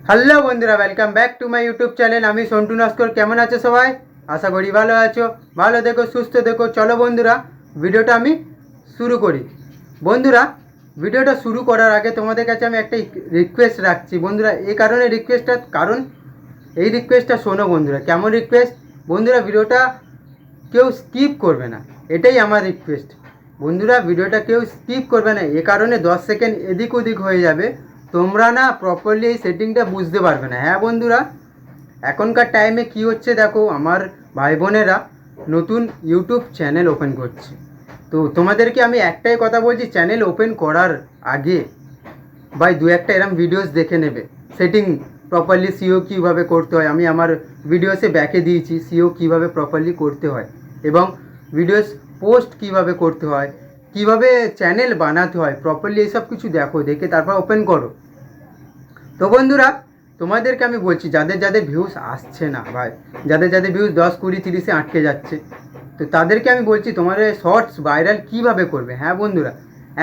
Hello বন্ধুরা, welcome back to my YouTube channel. আমি সন্টু নস্কর। কেমন আছো সবাই? আশা করি ভালো আছো। ভালো দেখো, সুস্থ দেখো। চলো বন্ধুরা, ভিডিওটা আমি শুরু করি। বন্ধুরা, ভিডিওটা শুরু করার আগে তোমাদের কাছে আমি একটা রিকোয়েস্ট রাখছি বন্ধুরা। এই কারণে কারণ এই রিকোয়েস্টটা শোনো বন্ধুরা। কেমন রিকোয়েস্ট? বন্ধুরা, ভিডিওটা কেউ স্কিপ করবে না, এটাই আমার রিকোয়েস্ট। বন্ধুরা, ভিডিওটা কেউ স্কিপ করবে না, এ কারণে 10 সেকেন্ড এদিক ওদিক হয়ে যাবে, তোমরা না প্রপারলি এই সেটিংটা বুঝতে পারবে না। হ্যাঁ বন্ধুরা, এখনকার টাইমে কি হচ্ছে দেখো, আমার ভাই বোনেরা নতুন ইউটিউব চ্যানেল ওপেন করছে। তো তোমাদেরকে আমি একটাই কথা বলছি, চ্যানেল ওপেন করার আগে ভাই দু একটা এরম ভিডিওস দেখে নেবে। সেটিং প্রপারলি সিও কীভাবে করতে হয়, আমি আমার ভিডিওসে ব্যাকে দিয়েছি সিও কীভাবে প্রপারলি করতে হয়, এবং ভিডিওস পোস্ট কীভাবে করতে হয়, কিভাবে চ্যানেল বানাতে হয় প্রপারলি, এইসব কিছু দেখো, দেখে তারপর ওপেন করো। তো বন্ধুরা, তোমাদেরকে আমি বলছি, যাদের যাদের ভিউস আসছে না ভাই, যাদের যাদের ভিউস 10, 20, 30-এ আটকে যাচ্ছে, তো তাদেরকে আমি বলছি তোমাদের শর্টস ভাইরাল কিভাবে করবে। হ্যাঁ বন্ধুরা,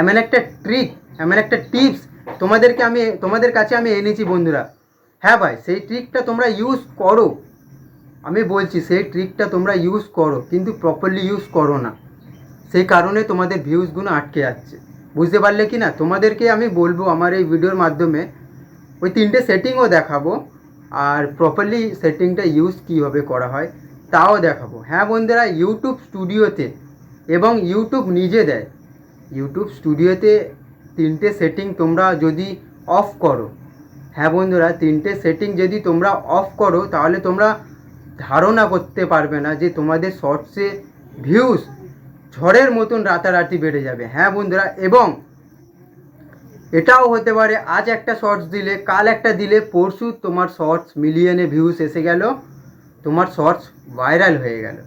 এমন একটা ট্রিক, এমন একটা টিপস তোমাদের কাছে আমি এনেছি বন্ধুরা। হ্যাঁ ভাই, সেই ট্রিকটা তোমরা ইউজ করো। আমি বলছি সেই ট্রিকটা তোমরা ইউজ করো, কিন্তু প্রপারলি ইউজ করো না, সেই কারণে তোমাদের ভিউজগুলো আটকে যাচ্ছে। বুঝতে পারলে কি না? তোমাদেরকে আমি বলবো আমার এই ভিডিওর মাধ্যমে ওই 3টে সেটিংও দেখাবো, আর প্রপারলি সেটিংটা ইউজ কীভাবে করা হয় তাও দেখাবো। হ্যাঁ বন্ধুরা, ইউটিউব স্টুডিওতে এবং ইউটিউব নিজে দেয়, ইউটিউব স্টুডিওতে 3টে সেটিং তোমরা যদি অফ করো, হ্যাঁ বন্ধুরা, 3টে সেটিং যদি তোমরা অফ করো, তাহলে তোমরা ধারণা করতে পারবে না যে তোমাদের শর্টসে ভিউজ ঝড়ের মতন রাতারাতি বেড়ে যাবে। হ্যাঁ বন্ধুরা, এবং এটাও হতে পারে আজ একটা শর্টস দিলে, কাল একটা দিলে, পরশু তোমার শর্টস মিলিয়নে ভিউস এসে গেল, তোমার শর্টস ভাইরাল হয়ে গেল।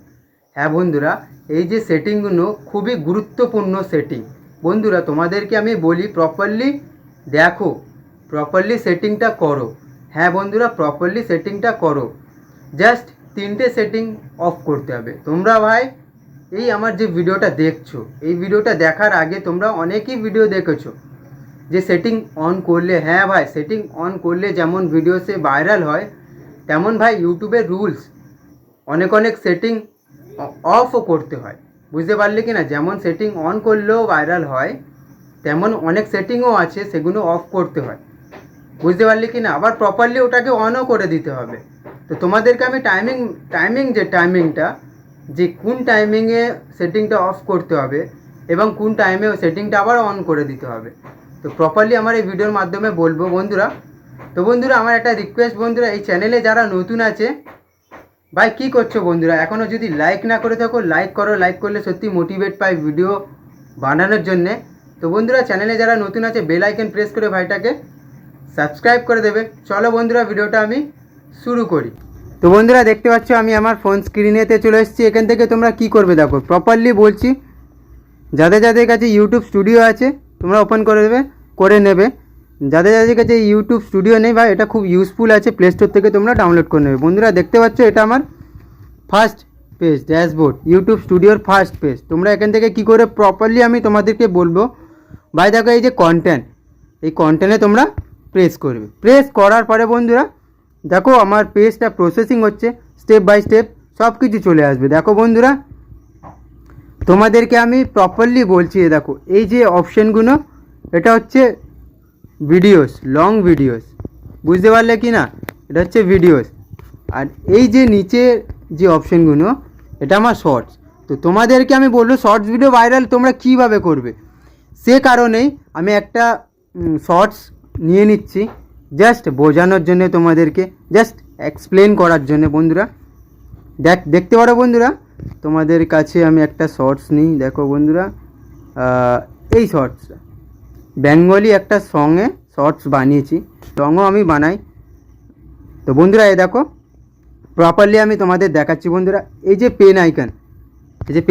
হ্যাঁ বন্ধুরা, এই যে সেটিংগুলো খুবই গুরুত্বপূর্ণ সেটিং বন্ধুরা। তোমাদেরকে আমি বলি প্রপারলি দেখো, প্রপারলি সেটিংটা করো। হ্যাঁ বন্ধুরা, প্রপারলি সেটিংটা করো। জাস্ট 3টে সেটিং অফ করতে হবে। তোমরা ভাই এই আমার যে ভিডিওটা দেখছো, এই ভিডিওটা দেখার আগে তোমরা অনেকই ভিডিও দেখেছো যে সেটিং অন করলে, হ্যাঁ ভাই, সেটিং অন করলে যেমন ভিডিওসে ভাইরাল হয়, তেমন ভাই ইউটিউবের রুলস অনেক অনেক সেটিং অফও করতে হয়। বুঝতে পারলে কি না? যেমন সেটিং অন করলেও ভাইরাল হয়, তেমন অনেক সেটিংও আছে, সেগুলো অফ করতে হয়। বুঝতে পারলে কি না? আবার প্রপারলি ওটাকে অনও করে দিতে হবে। তো তোমাদেরকে আমি টাইমিংটা যে কোন টাইমিংয়ে সেটিংটা অফ করতে হবে এবং কোন টাইমে সেটিংটা আবার অন করে দিতে হবে, তো প্রপারলি আমার এই ভিডিওর মাধ্যমে বলবো বন্ধুরা। তো বন্ধুরা, আমার একটা রিকোয়েস্ট বন্ধুরা, এই চ্যানেলে যারা নতুন আছে ভাই কী করছো বন্ধুরা, এখনও যদি লাইক না করে থাকো লাইক করো। লাইক করলে সত্যি মোটিভেট পাই ভিডিও বানানোর জন্যে। তো বন্ধুরা, চ্যানেলে যারা নতুন আছে বেল আইকন প্রেস করে ভাইটাকে সাবস্ক্রাইব করে দেবে। চলো বন্ধুরা, ভিডিওটা আমি শুরু করি। তো বন্ধুরা, দেখতে পাচ্ছ আমি আমার ফোন স্ক্রিনেতে চলে এসেছি। এখান থেকে তোমরা কি করবে দেখো, প্রপারলি বলছি, যাদের যাদের কাছে ইউটিউব স্টুডিও আছে তোমরা ওপেন করে নেবে। যাদের যাদের কাছে ইউটিউব স্টুডিও নেই ভাই, এটা খুব ইউজফুল আছে, প্লে স্টোর থেকে তোমরা ডাউনলোড করে নেবে। বন্ধুরা, দেখতে পাচ্ছ এটা আমার ফার্স্ট পেজ, ড্যাশবোর্ড, ইউটিউব স্টুডিওর ফার্স্ট পেজ। তোমরা এখান থেকে কি করে প্রপারলি আমি তোমাদেরকে বলবো ভাই। দেখো এই যে কন্টেন্ট, এই কন্টেন্টে তোমরা প্রেস করবে। প্রেস করার পরে বন্ধুরা দেখো আমার পেজটা প্রসেসিং হচ্ছে, স্টেপ বাই স্টেপ সব কিছু চলে আসবে। দেখো বন্ধুরা, তোমাদেরকে আমি প্রপারলি বলছি, দেখো এই যে অপশানগুলো, এটা হচ্ছে ভিডিওস, লং ভিডিওস। বুঝতে পারলে কি না? এটা হচ্ছে ভিডিওস। আর এই যে নিচে যে অপশানগুলো, এটা আমার শর্টস। তো তোমাদেরকে আমি বলবো শর্টস ভিডিও ভাইরাল তোমরা কীভাবে করবে, সে কারণেই আমি একটা শর্টস নিয়ে নিচ্ছি, জাস্ট বোঝানোর জন্য, তোমাদেরকে জাস্ট এক্সপ্লেন করার জন্য। বন্ধুরা দেখতে পারো বন্ধুরা, তোমাদের কাছে আমি একটা শর্টস নিই। দেখো বন্ধুরা, এই শর্টসটা বেঙ্গলি একটা সঙ্গে শর্টস বানিয়েছি, সঙ্গও আমি বানাই। তো বন্ধুরা এই দেখো প্রপারলি আমি তোমাদের দেখাচ্ছি বন্ধুরা। এই যে পেন আইকন, এই যে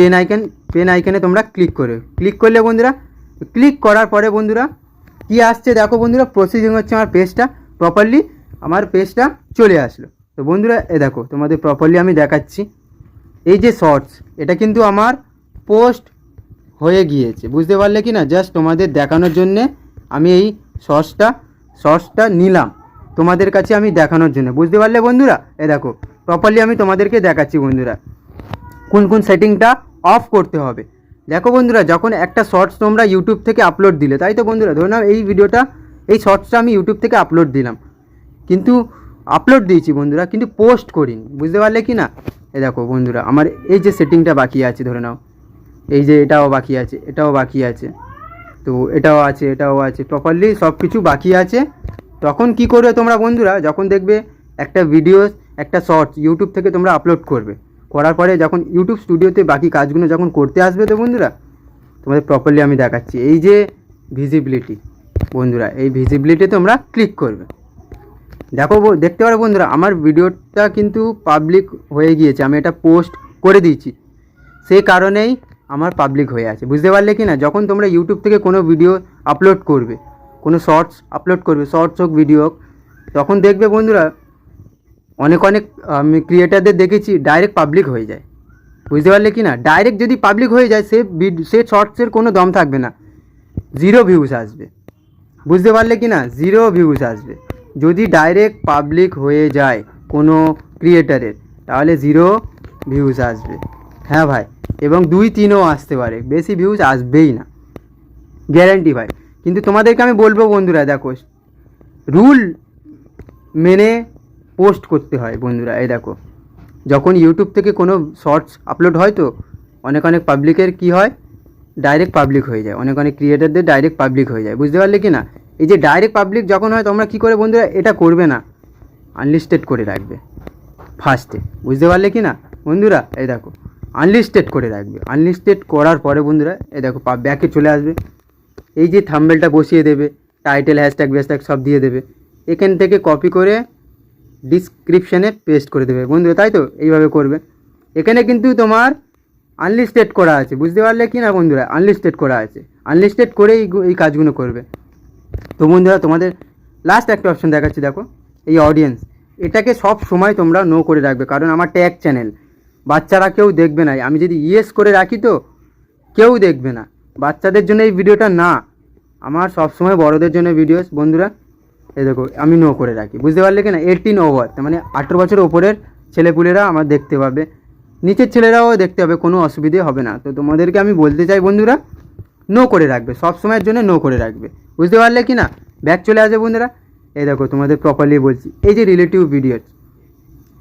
পেন আইকনে তোমরা ক্লিক করলে বন্ধুরা, ক্লিক করার পরে বন্ধুরা কি আসছে দেখো বন্ধুরা, প্রসেসিং হচ্ছে আমার পেজটা, প্রপারলি আমার পেজটা চলে আসলো। তো বন্ধুরা এ দেখো তোমাদের প্রপারলি আমি দেখাচ্ছি, এই যে শর্টস, এটা কিন্তু আমার পোস্ট হয়ে গিয়েছে। বুঝতে পারলে কি না? জাস্ট তোমাদের দেখানোর জন্যে আমি এই শর্টসটা নিলাম। তোমাদের কাছে আমি দেখানোর জন্য, বুঝতে পারলে বন্ধুরা? দেখো প্রপারলি আমি তোমাদেরকে দেখাচ্ছি বন্ধুরা কোন কোন সেটিংটা অফ করতে হবে। দেখো বন্ধুরা, যখন একটা শর্টস তোমরা ইউটিউব থেকে আপলোড দিলে, তাই তো বন্ধুরা, ধরে নাও এই ভিডিওটা, এই শর্টসটা আমি ইউটিউব থেকে আপলোড দিলাম, কিন্তু আপলোড দিয়েছি বন্ধুরা, কিন্তু পোস্ট করিনি, বুঝতে পারলে কি না? দেখো বন্ধুরা, আমার এই যে সেটিংটা বাকি আছে, ধরে নাও এই যে এটাও বাকি আছে, এটাও বাকি আছে, তো এটাও আছে, এটাও আছে, প্রপারলি সব কিছু বাকি আছে। তখন কি করবে তোমরা বন্ধুরা, যখন দেখবে একটা ভিডিও, একটা শর্টস ইউটিউব থেকে তোমরা আপলোড করবে, করার পরে যখন ইউটিউব স্টুডিওতে বাকি কাজগুলো যখন করতে আসবে, তো বন্ধুরা তোমাদের প্রপারলি আমি দেখাচ্ছি, এই যে ভিজিবিলিটি বন্ধুরা, এই ভিজিবিলিটি তোমরা ক্লিক করবে। দেখো দেখতে পারো বন্ধুরা, আমার ভিডিওটা কিন্তু পাবলিক হয়ে গিয়েছে, আমি এটা পোস্ট করে দিয়েছি, সেই কারণেই আমার পাবলিক হয়ে আছে, বুঝতে পারলে কি না? যখন তোমরা ইউটিউব থেকে কোনো ভিডিও আপলোড করবে, কোনো শর্টস আপলোড করবে, শর্টস হোক ভিডিও হোক, তখন দেখবে বন্ধুরা অনেক আমি ক্রিয়েটারদের দেখেছি ডাইরেক্ট পাবলিক হয়ে যায়, বুঝতে পারলে কি না? ডাইরেক্ট যদি পাবলিক হয়ে যায়, সে শর্টসের কোনো দম থাকবে না, 0 ভিউজ আসবে, বুঝতে পারলে কি না? 0 ভিউজ আসবে যদি ডাইরেক্ট পাবলিক হয়ে যায় কোনো ক্রিয়েটারের, তাহলে 0 ভিউজ আসবে। হ্যাঁ ভাই, এবং 2-3ও আসতে পারে, বেশি ভিউজ আসবেই না, গ্যারান্টি ভাই। কিন্তু তোমাদেরকে আমি বলবো বন্ধুরা, দেখো রুল মেনে পোস্ট করতে হয় বন্ধুরা। এই দেখো, যখন ইউটিউব থেকে কোনো শর্টস আপলোড হয়, তো অনেক পাবলিকের কি হয়, ডাইরেক্ট পাবলিক হয়ে যায়, অনেক ক্রিয়েটারদের ডাইরেক্ট পাবলিক হয়ে যায়, বুঝতে পারলে কি না? এই যে ডাইরেক্ট পাবলিক যখন হয়, তোমরা কী করে বন্ধুরা এটা করবে না, আনলিস্টেড করে রাখবে ফার্স্টে, বুঝতে পারলে কি না বন্ধুরা? এই দেখো আনলিস্টেড করে রাখবে, আনলিস্টেড করার পরে বন্ধুরা এই দেখো ব্যাকে চলে আসবে, এই যে থাম্বনেলটা বসিয়ে দেবে, টাইটেল হ্যাশট্যাগ ব্যাশট্যাগ সব দিয়ে দেবে, এখান থেকে কপি করে ডিসক্রিপশানে পেস্ট করে দেবে বন্ধুরা, তাই তো? এইভাবে করবে। এখানে কিন্তু তোমার আনলিস্টেড করা আছে, বুঝতে পারলে কি না বন্ধুরা? আনলিস্টেড করা আছে, আনলিস্টেড করে এই কাজগুলো করবে। তো বন্ধুরা তোমাদের লাস্ট একটা অপশন দেখাচ্ছি, দেখো এই অডিয়েন্স, এটাকে সব সময় তোমরা নো করে রাখবে, কারণ আমার ট্যাগ চ্যানেল, বাচ্চারা কেউ দেখবে না, আমি যদি ইয়েস করে রাখি তো কেউ দেখবে না, বাচ্চাদের জন্য এই ভিডিওটা না, আমার সবসময় বড়দের জন্য ভিডিও বন্ধুরা। এই দেখো আমি নো করে রাখি, বুঝতে পারলে কি না? 18 ওভার, মানে 18 বছর ওপরের ছেলেপুলেরা আমার দেখতে পাবে, নিচের ছেলেরাও দেখতে হবে, কোনো অসুবিধে হবে না। তো তোমাদেরকে আমি বলতে চাই বন্ধুরা, নো করে রাখবে, সব সময়ের জন্য নো করে রাখবে, বুঝতে পারলে কি না? ব্যাক চলে আসবে বন্ধুরা। এই দেখো তোমাদের প্রপারলি বলছি, এই যে রিলেটিভ ভিডিওস,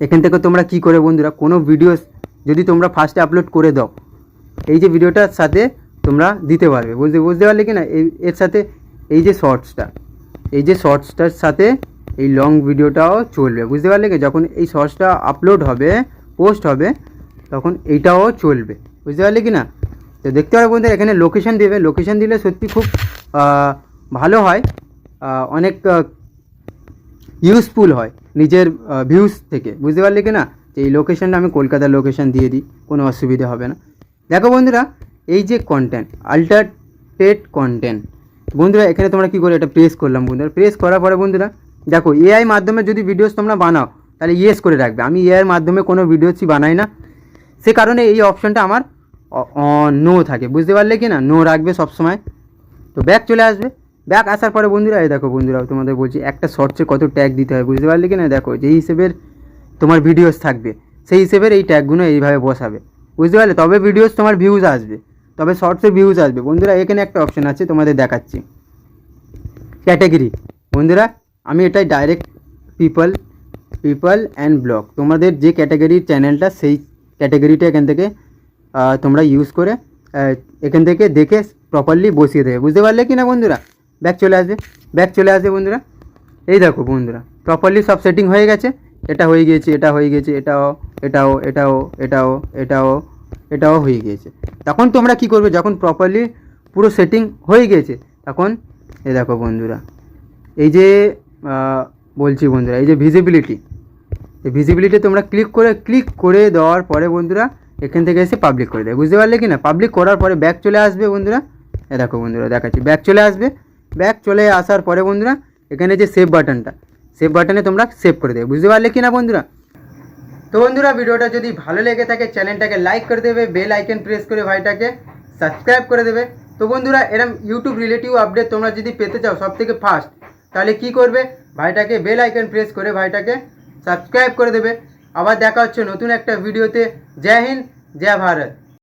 এখান থেকে তোমরা কি করে বন্ধুরা, কোনো ভিডিওস যদি তোমরা ফার্স্টে আপলোড করে দাও, এই যে ভিডিওটার সাথে তোমরা দিতে পারবে, বুঝতে পারলে কি না? এর সাথে এই যে শর্টসটার সাথে এই লং ভিডিওটাও চলবে, বুঝতে পারলে কি? যখন এই শর্টসটা আপলোড হবে, পোস্ট হবে, তখন এইটাও চলবে, বুঝতে পারলে কি না? তো দেখতে পারো বন্ধুরা, এখানে লোকেশন দেবে, লোকেশন দিলে সত্যি খুব ভালো হয়, অনেক ইউজফুল হয় নিজের ভিউজ থেকে, বুঝতে পারলে কি না? যে এই লোকেশনটা আমি কলকাতার লোকেশন দিয়ে দিই, কোনো অসুবিধা হবে না। দেখো বন্ধুরা, এই যে কন্টেন্ট, আল্টারটেড কন্টেন্ট বন্ধুরা, এখানে তোমরা কী করে এটা প্রেস করলাম বন্ধুরা, প্রেস করার পরে বন্ধুরা দেখো এআই মাধ্যমে যদি ভিডিওস তোমরা বানাও, তাহলে ইয়েস করে রাখবে, আমি এআইয়ের মাধ্যমে কোনো ভিডিওসই বানাই না, সে কারণে এই অপশানটা আমার নো থাকে, বুঝতে পারলে কি না? নো রাখবে সবসময়। তো ব্যাক চলে আসবে, ব্যাক আসার পরে বন্ধুরা এই দেখো বন্ধুরা, তোমাদের বলছি একটা শর্টসে কত ট্যাগ দিতে হয়, বুঝতে পারলে কি না? দেখো যেই হিসেবের তোমার ভিডিওস থাকবে, সেই হিসেবের এই ট্যাগগুলো এইভাবে বসাবে, বুঝতে পারলে? তবে ভিডিওস তোমার ভিউজ আসবে, তবে শর্টসে ভিউজ আসবে বন্ধুরা। এখানে একটা অপশান আছে, তোমাদের দেখাচ্ছি, ক্যাটাগরি বন্ধুরা, আমি এটাই ডাইরেক্ট পিপল অ্যান্ড ব্লগ, তোমাদের যে ক্যাটাগরির চ্যানেলটা, সেই ক্যাটাগরিটা এখান থেকে তোমরা ইউজ করে এখান থেকে দেখে প্রপারলি বসিয়ে দেবে, বুঝতে পারলে কি না বন্ধুরা? ব্যাক চলে আসবে বন্ধুরা। এই দেখো বন্ধুরা, প্রপারলি সব সেটিং হয়ে গেছে, এটা হয়ে গিয়েছে, এটা হয়ে গিয়েছে, এটাও হয়ে গিয়েছে। তখন তোমরা কি করবে, যখন প্রপারলি পুরো সেটিং হয়ে গিয়েছে, তখন এই দেখো বন্ধুরা, এই যে বলছি বন্ধুরা, এই যে ভিজিবিলিটি, এই ভিজিবিলিটি তোমরা ক্লিক করে দেওয়ার পরে বন্ধুরা এখান থেকে এসে পাবলিক করে দেয়, বুঝতে পারলে কি না? পাবলিক করার পরে ব্যাক চলে আসবে বন্ধুরা। এই দেখো বন্ধুরা দেখাচ্ছি, ব্যাক চলে আসবে, ব্যাক চলে আসার পরে বন্ধুরা এখানে যে সেভ বাটনে তোমরা সেভ করে দেবে, বুঝতে পারলে কি না বন্ধুরা? তো বন্ধুরা ভিডিওটা যদি ভালো লেগে থাকে, চ্যানেলটাকে লাইক করে দেবে, বেল আইকন প্রেস করে ভাইটাকে সাবস্ক্রাইব করে দেবে। তো বন্ধুরা এরকম ইউটিউব রিলেটিভ আপডেট তোমরা যদি পেতে চাও সব থেকে ফার্স্ট, তাহলে কি করবে, ভাইটাকে বেল আইকন প্রেস করে ভাইটাকে সাবস্ক্রাইব করে দেবে। আবার দেখা হচ্ছে নতুন একটা ভিডিওতে। জয় হিন্দ, জয় ভারত।